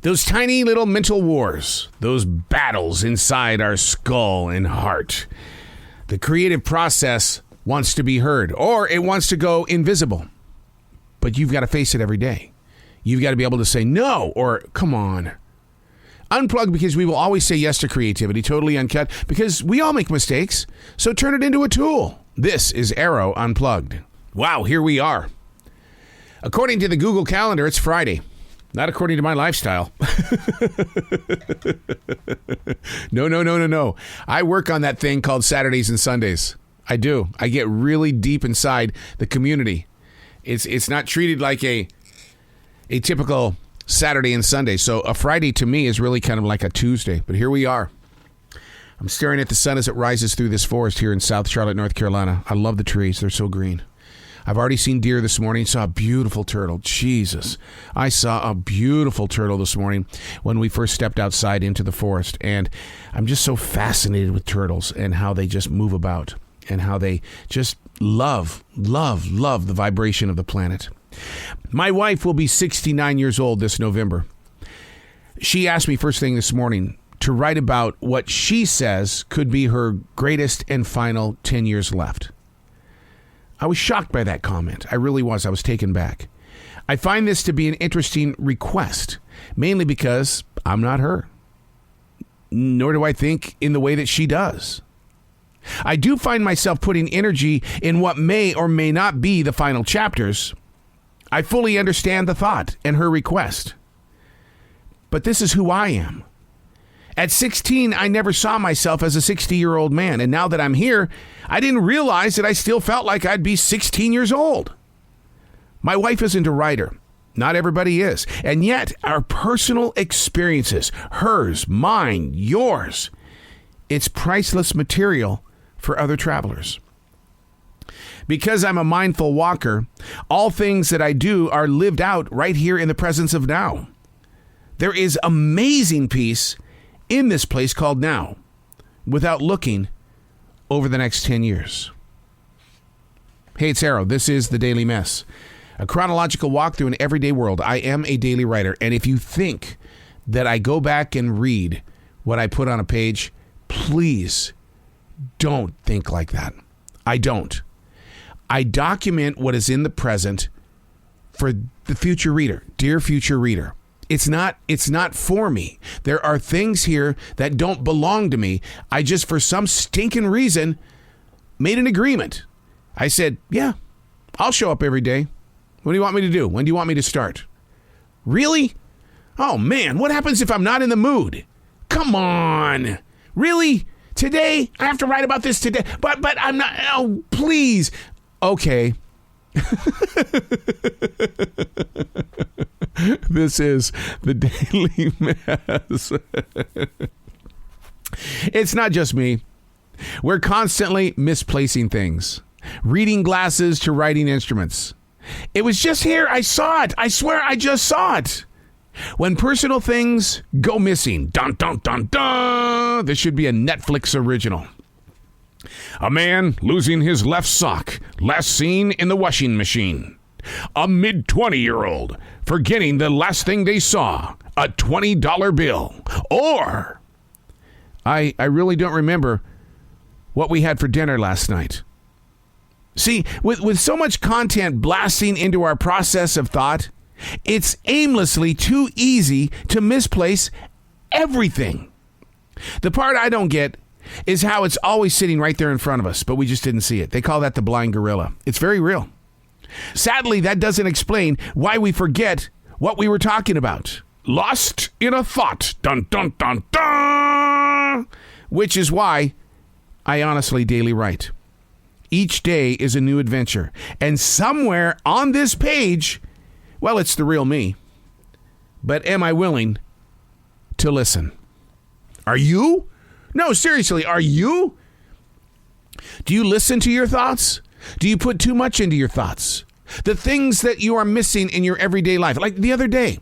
Those tiny little mental wars, those battles inside our skull and heart. The creative process wants to be heard, or it wants to go invisible. But you've got to face it every day. You've got to be able to say no, or come on. Unplugged, because we will always say yes to creativity, totally uncut, because we all make mistakes, so turn it into a tool. This is Arroe Unplugged. Wow, here we are. According to the Google Calendar, it's Friday. Not according to my lifestyle. No. I work on that thing called Saturdays and Sundays. I do. I get really deep inside the community. It's not treated like a typical Saturday and Sunday. So a Friday to me is really kind of like a Tuesday. But here we are. I'm staring at the sun as it rises through this forest here in South Charlotte, North Carolina. I love the trees. They're so green. I've already seen deer this morning. Saw a beautiful turtle. Jesus. I saw a beautiful turtle this morning when we first stepped outside into the forest. And I'm just so fascinated with turtles and how they just move about and how they just love the vibration of the planet. My wife will be 69 years old this November. She asked me first thing this morning to write about what she says could be her greatest and final 10 years left. I was shocked by that comment. I really was. I was taken back. I find this to be an interesting request, mainly because I'm not her. Nor do I think in the way that she does. I do find myself putting energy in what may or may not be the final chapters. I fully understand the thought and her request. But this is who I am. At 16, I never saw myself as a 60-year-old man. And now that I'm here, I didn't realize that I still felt like I'd be 16 years old. My wife isn't a writer. Not everybody is. And yet, our personal experiences, hers, mine, yours, it's priceless material for other travelers. Because I'm a mindful walker, all things that I do are lived out right here in the presence of now. There is amazing peace in this place called now, without looking over the next 10 years. Hey, it's Arroe. This is The Daily Mess, a chronological walk through an everyday world. I am a daily writer, and if you think that I go back and read what I put on a page, please don't think like that. I don't. I document what is in the present for the future reader, dear future reader. It's not for me. There are things here that don't belong to me. I just, for some stinking reason, made an agreement. I said, yeah, I'll show up every day. What do you want me to do? When do you want me to start? Really? Oh, man, what happens if I'm not in the mood? Come on. Really? Today? I have to write about this today. But I'm not. Oh, please. Okay. This is The Daily Mess. It's not just me. We're constantly misplacing things. Reading glasses to writing instruments. It was just here. I saw it. I swear I just saw it. When personal things go missing. Dun, dun, dun, dun. This should be a Netflix original. A man losing his left sock, last seen in the washing machine. A mid-20-year-old forgetting the last thing they saw, a $20 bill. Or, I really don't remember what we had for dinner last night. See, with so much content blasting into our process of thought, it's aimlessly too easy to misplace everything. The part I don't get is how it's always sitting right there in front of us, but we just didn't see it. They call that the blind gorilla. It's very real. Sadly, that doesn't explain why we forget what we were talking about. Lost in a thought. Dun, dun, dun, dun. Which is why I honestly daily write. Each day is a new adventure. And somewhere on this page, well, it's the real me. But am I willing to listen? Are you? No, seriously, are you? Do you listen to your thoughts? Do you put too much into your thoughts? The things that you are missing in your everyday life. Like the other day,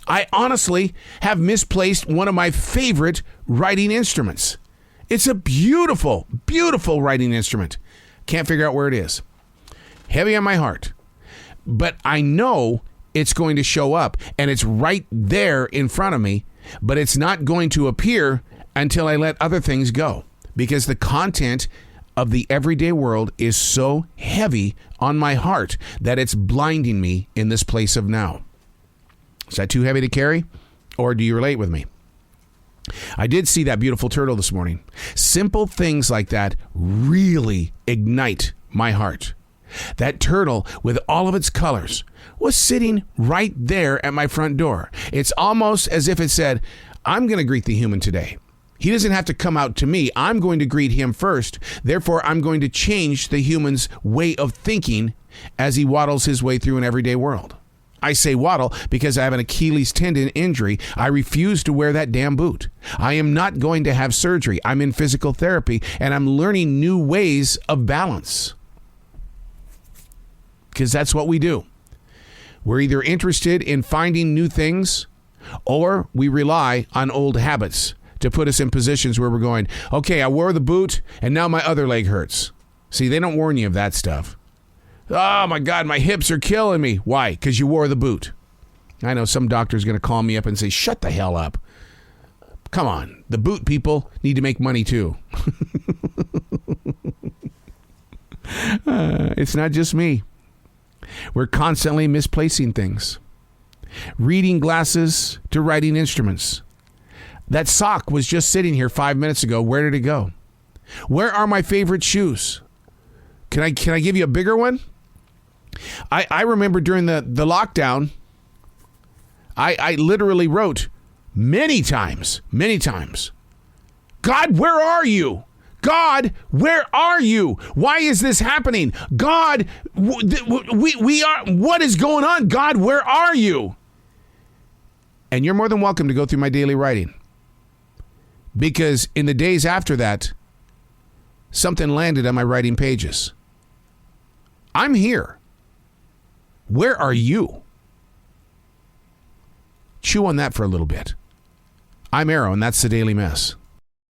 I honestly have misplaced one of my favorite writing instruments. It's a beautiful, beautiful writing instrument. Can't figure out where it is. Heavy on my heart. But I know it's going to show up, and it's right there in front of me, but it's not going to appear until I let other things go, because the content of the everyday world is so heavy on my heart that it's blinding me in this place of now. Is that too heavy to carry? Or do you relate with me? I did see that beautiful turtle this morning. Simple things like that really ignite my heart. That turtle, with all of its colors, was sitting right there at my front door. It's almost as if it said, I'm going to greet the human today. He doesn't have to come out to me. I'm going to greet him first. Therefore, I'm going to change the human's way of thinking as he waddles his way through an everyday world. I say waddle because I have an Achilles tendon injury. I refuse to wear that damn boot. I am not going to have surgery. I'm in physical therapy, and I'm learning new ways of balance. Because that's what we do. We're either interested in finding new things, or we rely on old habits to put us in positions where we're going, okay, I wore the boot, and now my other leg hurts. See, they don't warn you of that stuff. Oh, my God, my hips are killing me. Why? Because you wore the boot. I know some doctor's going to call me up and say, shut the hell up. Come on. The boot people need to make money, too. It's not just me. We're constantly misplacing things. Reading glasses to writing instruments. That sock was just sitting here 5 minutes ago. Where did it go? Where are my favorite shoes? Can I give you a bigger one? I remember during the lockdown, I literally wrote many times, God, where are you? God, where are you? Why is this happening? God, we are, what is going on? God, where are you? And you're more than welcome to go through my daily writing. Because in the days after that, something landed on my writing pages. I'm here. Where are you? Chew on that for a little bit. I'm Arroe, and that's the Daily Mess.